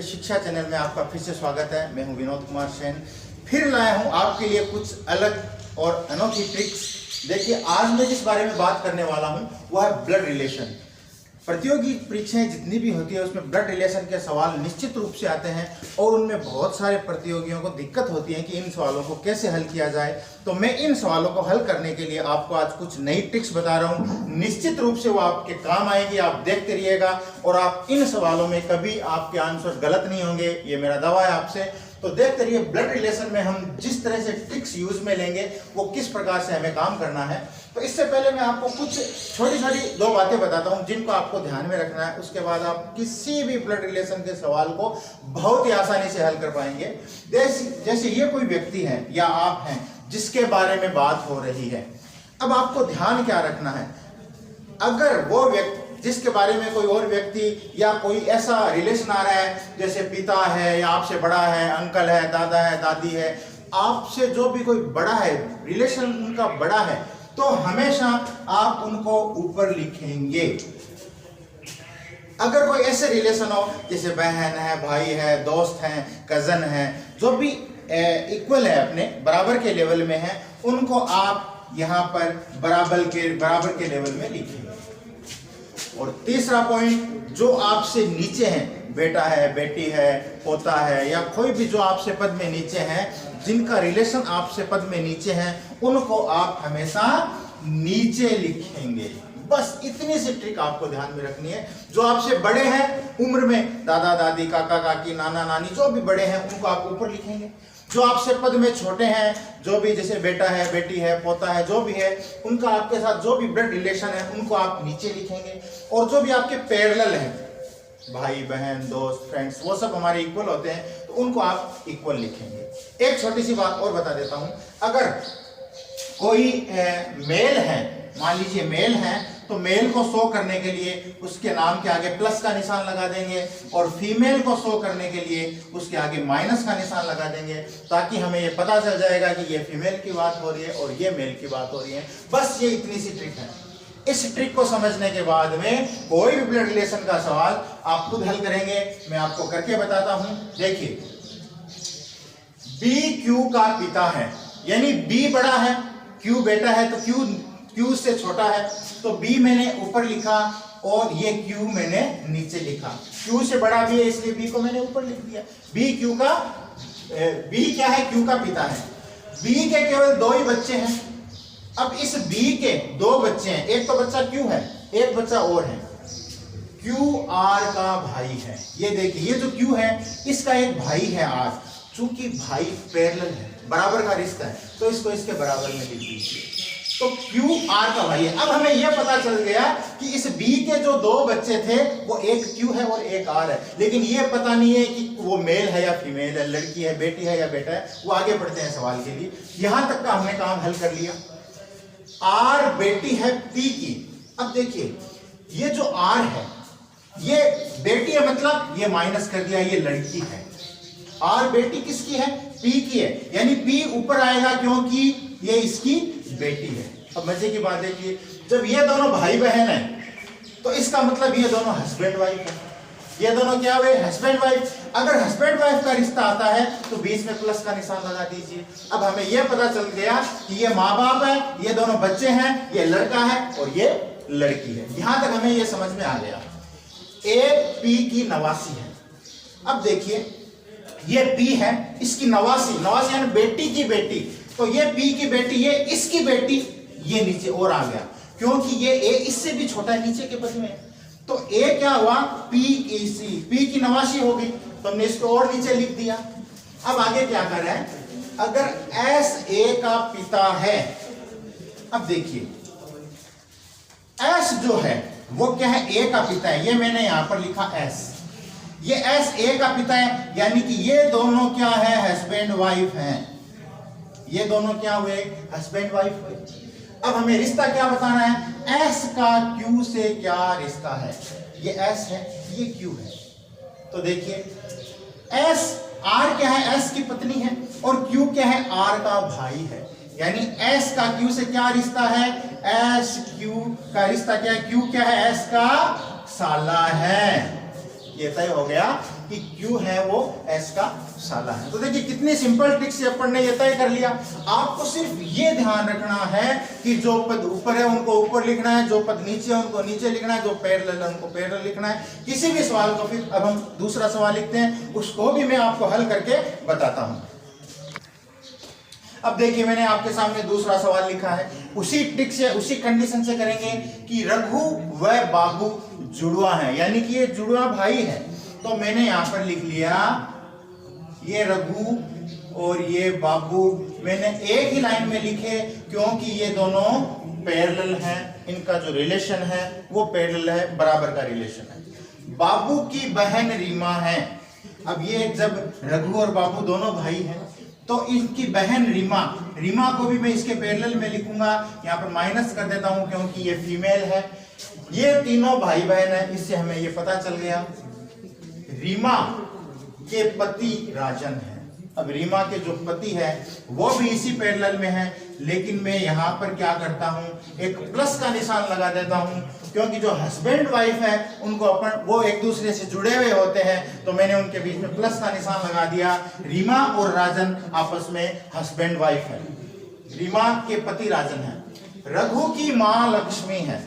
शिक्षा चैनल में आपका फिर से स्वागत है। मैं हूं विनोद कुमार सेन। फिर लाया हूं आपके लिए कुछ अलग और अनोखी ट्रिक्स। देखिए, आज मैं जिस बारे में बात करने वाला हूं वह है ब्लड रिलेशन। प्रतियोगी परीक्षाएं जितनी भी होती है उसमें ब्लड रिलेशन के सवाल निश्चित रूप से आते हैं और उनमें बहुत सारे प्रतियोगियों को दिक्कत होती है कि इन सवालों को कैसे हल किया जाए। तो मैं इन सवालों को हल करने के लिए आपको आज कुछ नई ट्रिक्स बता रहा हूं। निश्चित रूप से वो आपके काम आएगी, आप देखते रहिएगा और आप इन सवालों में कभी आपके आंसर गलत नहीं होंगे, ये मेरा दावा है आपसे। तो देखते रहिए ब्लड रिलेशन में हम जिस तरह से ट्रिक्स यूज में लेंगे वो किस प्रकार से हमें काम करना है। तो इससे पहले मैं आपको कुछ छोटी छोटी दो बातें बताता हूं जिनको आपको ध्यान में रखना है। उसके बाद आप किसी भी ब्लड रिलेशन के सवाल को बहुत ही आसानी से हल कर पाएंगे। जैसे ये कोई व्यक्ति है या आप हैं जिसके बारे में बात हो रही है। अब आपको ध्यान क्या रखना है, अगर वो व्यक्ति जिसके बारे में कोई और व्यक्ति या कोई ऐसा रिलेशन आ रहा है, जैसे पिता है या आपसे बड़ा है, अंकल है, दादा है, दादी है, आपसे जो भी कोई बड़ा है, रिलेशन उनका बड़ा है, तो हमेशा आप उनको ऊपर लिखेंगे। अगर कोई ऐसे रिलेशन हो जैसे बहन है, भाई है, दोस्त है, कजन है, जो भी इक्वल है, अपने बराबर के लेवल में है, उनको आप यहाँ पर बराबर के लेवल में लिखेंगे। और तीसरा पॉइंट, जो आपसे नीचे हैं, बेटा है, बेटी है, पोता है या कोई भी जो आपसे पद में नीचे हैं, जिनका रिलेशन आपसे पद में नीचे हैं, उनको आप हमेशा नीचे लिखेंगे। बस इतनी सी ट्रिक आपको ध्यान में रखनी है। जो आपसे बड़े हैं उम्र में, दादा दादी, काका काकी, नाना नानी, जो भी बड़े हैं उनको आप ऊपर लिखेंगे। जो आपसे पद में छोटे हैं, जो भी जैसे बेटा है, बेटी है, पोता है, जो भी है, उनका आपके साथ जो भी ब्लड रिलेशन है उनको आप नीचे लिखेंगे। और जो भी आपके पैरेलल हैं, भाई बहन, दोस्त, फ्रेंड्स, वो सब हमारे इक्वल होते हैं, तो उनको आप इक्वल लिखेंगे। एक छोटी सी बात और बता देता हूं, अगर कोई मेल है, मान लीजिए मेल है, तो मेल को शो करने के लिए उसके नाम के आगे प्लस का निशान लगा देंगे और फीमेल को शो करने के लिए उसके आगे माइनस का निशान लगा देंगे, ताकि हमें ये पता चल जाएगा कि ये फीमेल की बात हो रही है और ये मेल की बात हो रही है। बस ये इतनी सी ट्रिक है। इस ट्रिक को समझने के बाद में कोई भी ब्लड रिलेशन का सवाल आप खुद हल करेंगे। मैं आपको करके बताता हूं। देखिए, बी क्यू का पिता है, यानी बी बड़ा है, क्यू बेटा है, तो क्यू से छोटा है, तो बी मैंने ऊपर लिखा और ये क्यू मैंने नीचे लिखा। क्यू से बड़ा भी है इसलिए बी को मैंने ऊपर लिख दिया। बी क्या है, क्यू का पिता है। बी के केवल दो ही बच्चे हैं। अब इस बी के दो बच्चे हैं, एक तो बच्चा क्यू है, एक बच्चा और है, क्यू आर का भाई है। ये देखिए, ये जो क्यू है इसका एक भाई है आर। चूंकि भाई पैरेलल है, बराबर का रिश्ता है, तो इसको इसके बराबर में लिख दीजिए। तो क्यू आर का भाई है। अब हमें यह पता चल गया कि इस बी के जो दो बच्चे थे वो एक क्यू है और एक आर है, लेकिन यह पता नहीं है कि वो मेल है या फीमेल है, लड़की है, बेटी है या बेटा है। वो आगे बढ़ते हैं सवाल के लिए। यहां तक का हमने काम हल कर लिया। आर बेटी है पी की। अब देखिए, ये जो आर है ये बेटी है, मतलब ये माइनस कर दिया, ये लड़की है। आर बेटी किसकी है, पी की है, यानी पी ऊपर आएगा क्योंकि ये इसकी बेटी है। अब मजे की बात देखिए, जब ये दोनों भाई बहन हैं तो इसका मतलब ये दोनों हस्बैंड वाइफ है। ये दोनों क्या हुए, हस्बैंड वाइफ। अगर हस्बैंड वाइफ का रिश्ता आता है तो बीच में प्लस का निशान लगा दीजिए। अब हमें यह पता चल गया कि ये माँ बाप है, ये दोनों बच्चे हैं, ये लड़का है और ये लड़की है। यहां तक हमें यह समझ में आ गया। ए पी की नवासी है। अब देखिए, ये पी है, इसकी नवासी यानी बेटी की बेटी, तो ये पी की बेटी, ये इसकी बेटी, ये नीचे और आ गया क्योंकि ये ए इससे भी छोटा है, नीचे के पद में है। तो ए क्या हुआ, पी की नवासी हो गई, तो हमने इसको और नीचे लिख दिया। अब आगे क्या कर रहे हैं, अगर एस ए का पिता है, अब देखिए एस जो है वो क्या है, ए का पिता है, ये मैंने यहां पर लिखा एस। ये एस ए का पिता है, यानी कि ये दोनों क्या है, हस्बैंड वाइफ हैं। ये दोनों क्या हुए, हस्बैंड वाइफ हुए। अब हमें रिश्ता क्या बताना है, एस का क्यू से क्या रिश्ता है। ये एस है, ये क्यू है। तो देखिए, एस आर क्या है, एस की पत्नी है, और क्यू क्या है, आर का भाई है। यानी एस का क्यू से क्या रिश्ता है, एस क्यू का रिश्ता क्या है, क्यू क्या है, एस का साला है। ये तय हो गया। कि Q है वो S का साला है। तो देखिए कितनी सिंपल ट्रिक से अपन ने ये तय कर लिया। आपको सिर्फ ये ध्यान रखना है कि जो पद ऊपर है उनको ऊपर लिखना है, जो पद नीचे है उनको नीचे लिखना है, जो पैरेलल है उनको पैरेलल लिखना है। किसी भी सवाल को फिर अब हम दूसरा सवाल लिखते हैं, उसको भी मैं आपको हल करके बताता हूं। अब देखिए मैंने आपके सामने दूसरा सवाल लिखा है, उसी ट्रिक से उसी कंडीशन से करेंगे कि रघु व बाबू जुड़वा है, यानी कि ये जुड़वा भाई है। तो मैंने यहां पर लिख लिया ये रघु और ये बाबू, मैंने एक ही लाइन में लिखे क्योंकि ये दोनों पैरेलल हैं, इनका जो रिलेशन है वो पैरेलल है, बराबर का रिलेशन है। बाबू की बहन रीमा है। अब ये जब रघु और बाबू दोनों भाई हैं तो इनकी बहन रीमा, रीमा को भी मैं इसके पैरेलल में लिखूंगा, यहाँ पर माइनस कर देता हूं क्योंकि ये फीमेल है। ये तीनों भाई बहन है, इससे हमें ये पता चल गया रीमा के पति राजन है। अब रीमा के जो पति है वो भी इसी पैरेलल में है, लेकिन मैं यहाँ पर क्या करता हूँ, एक प्लस का निशान लगा देता हूँ क्योंकि जो हस्बैंड वाइफ है उनको अपन वो एक दूसरे से जुड़े हुए होते हैं, तो मैंने उनके बीच में प्लस का निशान लगा दिया। रीमा और राजन आपस में हस्बैंड वाइफ है, रीमा के पति राजन है। रघु की माँ लक्ष्मी है।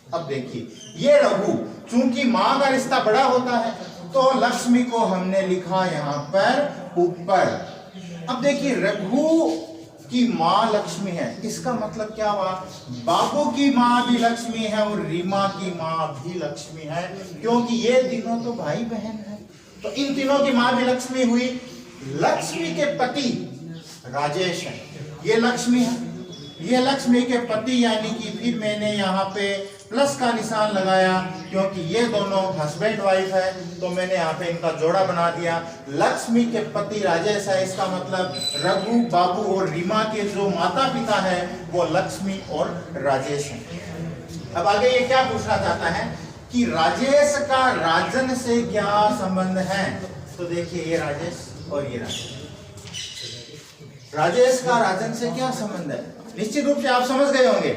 अब देखिए ये रघु चूंकि माँ का रिश्ता बड़ा होता है तो लक्ष्मी को हमने लिखा यहाँ पर ऊपर। अब देखिए रघु की माँ लक्ष्मी है, इसका मतलब क्या हुआ, बाबू की माँ भी लक्ष्मी है और रीमा की माँ भी लक्ष्मी है, क्योंकि ये तीनों तो भाई बहन है। तो इन तीनों की माँ भी लक्ष्मी हुई। लक्ष्मी के पति राजेश है, ये लक्ष्मी है, ये लक्ष्मी के पति, यानी कि फिर मैंने यहाँ पे प्लस का निशान लगाया क्योंकि ये दोनों हस्बैंड वाइफ है, तो मैंने यहाँ पे इनका जोड़ा बना दिया। लक्ष्मी के पति राजेश है, इसका मतलब रघु, बाबू और रीमा के जो माता पिता है वो लक्ष्मी और राजेश है। अब आगे ये क्या पूछना चाहता है कि राजेश का राजन से क्या संबंध है। तो देखिए ये राजेश और ये राजेश का राजन से क्या संबंध है, निश्चित रूप से आप समझ गए होंगे।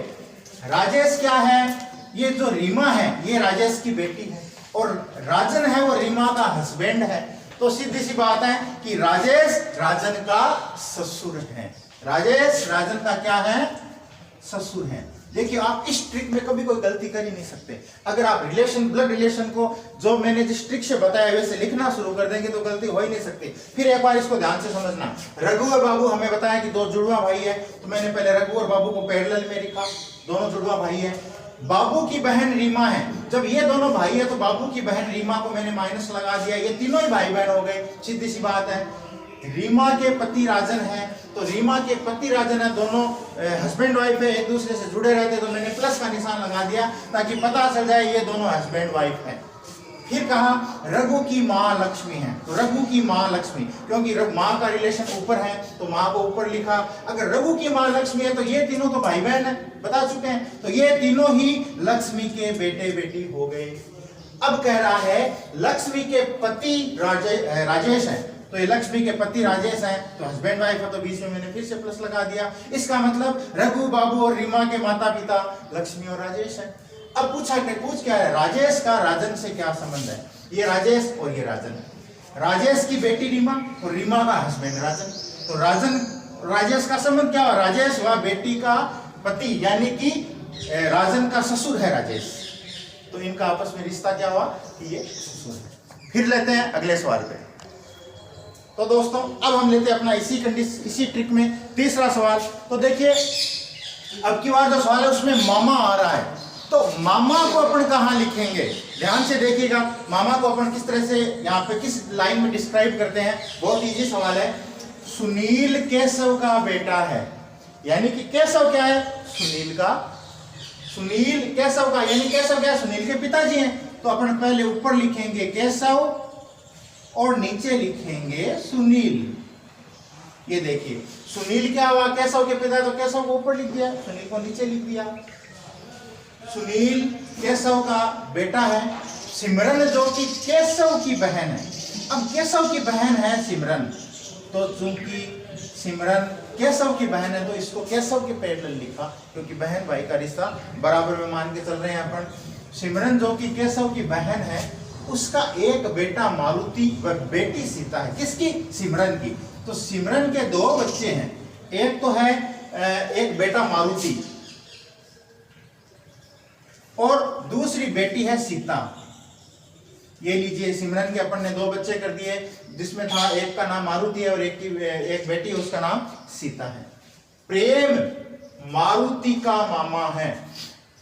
राजेश क्या है, ये जो रीमा है ये राजेश की बेटी है और राजन है वो रीमा का हस्बैंड है। तो सीधी सी बात है कि राजेश राजन का ससुर है, राजेश राजन का क्या है, ससुर है। देखिए आप इस ट्रिक में कभी कोई गलती कर ही नहीं सकते। अगर आप रिलेशन, ब्लड रिलेशन को जो मैंने जिस ट्रिक से बताया वैसे लिखना शुरू कर देंगे तो गलती हो ही नहीं सकती। फिर एक बार इसको ध्यान से समझना, रघु और बाबू हमें बताया कि दो जुड़वा भाई है, तो मैंने पहले रघु और बाबू को पैरेलल में लिखा, दोनों जुड़वा भाई है। बाबू की बहन रीमा है, जब ये दोनों भाई है तो बाबू की बहन रीमा को मैंने माइनस लगा दिया, ये तीनों ही भाई बहन हो गए, सीधी सी बात है। रीमा के पति राजन है, तो रीमा के पति राजन है, दोनों हस्बैंड वाइफ है, एक दूसरे से जुड़े रहते, तो मैंने प्लस का निशान लगा दिया ताकि पता चल जाए ये दोनों हस्बैंड वाइफ है। फिर कहा रघु की माँ लक्ष्मी है, तो रघु की माँ लक्ष्मी, क्योंकि माँ का रिलेशन ऊपर है तो माँ को ऊपर लिखा। अगर रघु की माँ लक्ष्मी है तो ये तीनों तो भाई बहन है, बता चुके हैं, तो ये तीनों ही लक्ष्मी के बेटे बेटी हो गए। अब कह रहा है लक्ष्मी के पति राजेश है, तो ये लक्ष्मी के पति राजेश हैं, तो हस्बैंड वाइफ है, तो बीच में मैंने फिर से प्लस लगा दिया। इसका मतलब रघु, बाबू और रीमा के माता पिता लक्ष्मी और राजेश हैं। अब पूछ क्या है, राजेश का राजन से क्या संबंध है। ये राजेश और ये राजन है, राजेश की बेटी रीमा और रीमा का हस्बैंड राजन, तो राजन राजेश का संबंध क्या हुआ, राजेश हुआ बेटी का पति, यानी कि राजन का ससुर है राजेश, तो इनका आपस में रिश्ता क्या हुआ कि ये ससुर है। फिर लेते हैं अगले सवाल पे। तो दोस्तों अब हम लेते हैं अपना इसी ट्रिक में तीसरा सवाल। तो देखिए अब की बार जो सवाल है उसमें मामा आ रहा है, तो मामा को अपन कहाँ लिखेंगे, ध्यान से देखिएगा। मामा को अपन किस तरह से यहाँ पे किस लाइन में डिस्क्राइब करते हैं, बहुत इजी सवाल है। सुनील केशव का बेटा है, यानी कि केशव क्या है, सुनील का, सुनील केशव का, यानी केशव क्या है, सुनील के पिताजी हैं, तो अपन पहले ऊपर लिखेंगे केशव और नीचे लिखेंगे सुनील। ये देखिए सुनील क्या हुआ, केशव के पिता, तो केशव को ऊपर लिख दिया, सुनील को नीचे लिख दिया। सुनील केशव का बेटा है। सिमरन जो कि केशव की बहन है, अब केशव की बहन है सिमरन, तो चूंकि सिमरन केशव की बहन है तो इसको केशव के पैरेलल लिखा, क्योंकि बहन भाई का रिश्ता बराबर में मान के चल रहे हैं अपन। सिमरन जो कि केशव की बहन है उसका एक बेटा मारुति व बेटी सीता है। किसकी? सिमरन की। तो सिमरन के दो बच्चे हैं, एक तो है एक बेटा मारुति और दूसरी बेटी है सीता। ये लीजिए, सिमरन के अपन ने दो बच्चे कर दिए, जिसमें था एक का नाम मारुति है और एक बेटी, उसका नाम सीता है। प्रेम मारुति का मामा है।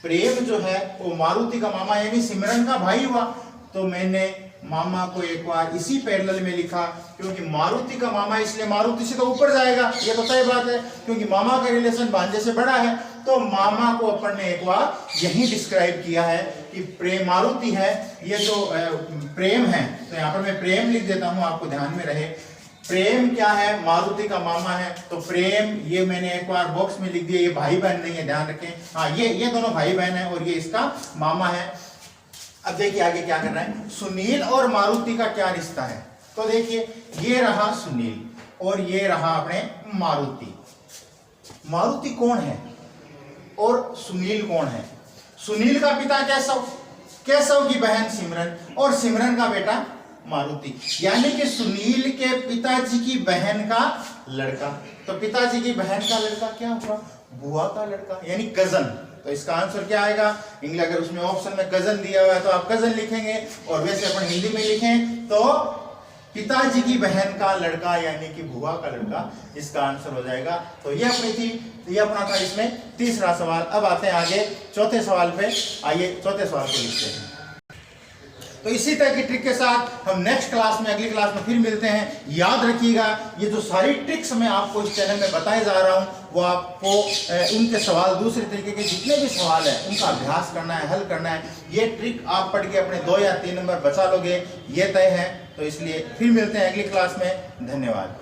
प्रेम जो है वो मारुति का मामा यानी सिमरन का भाई हुआ। तो मैंने मामा को एक बार इसी पैरेलल में लिखा, क्योंकि मारुति का मामा इसलिए मारुति से तो ऊपर जाएगा, ये तो तय बात है, क्योंकि मामा का रिलेशन भांजे से बड़ा है। तो मामा को अपन ने एक बार यही डिस्क्राइब किया है कि प्रेम मारुति है, ये तो प्रेम है। तो यहाँ पर मैं प्रेम लिख देता हूं, आपको ध्यान में रहे। प्रेम क्या है? मारुति का मामा है। तो प्रेम ये मैंने एक बार बॉक्स में लिख दिया, ये भाई बहन नहीं है, ध्यान रखें। हाँ, ये दोनों भाई बहन है और ये इसका मामा है। अब देखिए आगे क्या कर रहा है। सुनील और मारुति का क्या रिश्ता है? तो देखिए, ये रहा सुनील और ये रहा अपने मारुति। मारुति कौन है और सुनील कौन है? सुनील का पिता केशव, केशव की बहन सिमरन और सिमरन का बेटा मारुति, यानी कि सुनील के पिताजी की बहन का लड़का। तो पिताजी की बहन का लड़का क्या हुआ? बुआ का लड़का, यानी कजन। तो इसका आंसर क्या आएगा? इंग्लिश अगर उसमें ऑप्शन में कजन दिया हुआ है तो आप कजन लिखेंगे, और वैसे अपन हिंदी में लिखें तो पिताजी की बहन का लड़का यानी कि बुआ का लड़का, इसका आंसर हो जाएगा। तो ये अपनी थी, ये अपना था इसमें तीसरा सवाल। अब आते हैं आगे चौथे सवाल पे। आइए चौथे सवाल को लिखते हैं। तो इसी तरह की ट्रिक के साथ हम नेक्स्ट क्लास में, अगली क्लास में फिर मिलते हैं। याद रखिएगा, ये जो सारी ट्रिक्स मैं आपको इस चैनल में बताए जा रहा हूं, वो आपको उनके सवाल, दूसरे तरीके के जितने भी सवाल है उनका अभ्यास करना है, हल करना है। ये ट्रिक आप पढ़ के अपने 2 या 3 नंबर बचा लोगे, ये तय है। तो इसलिए फिर मिलते हैं अगली क्लास में। धन्यवाद।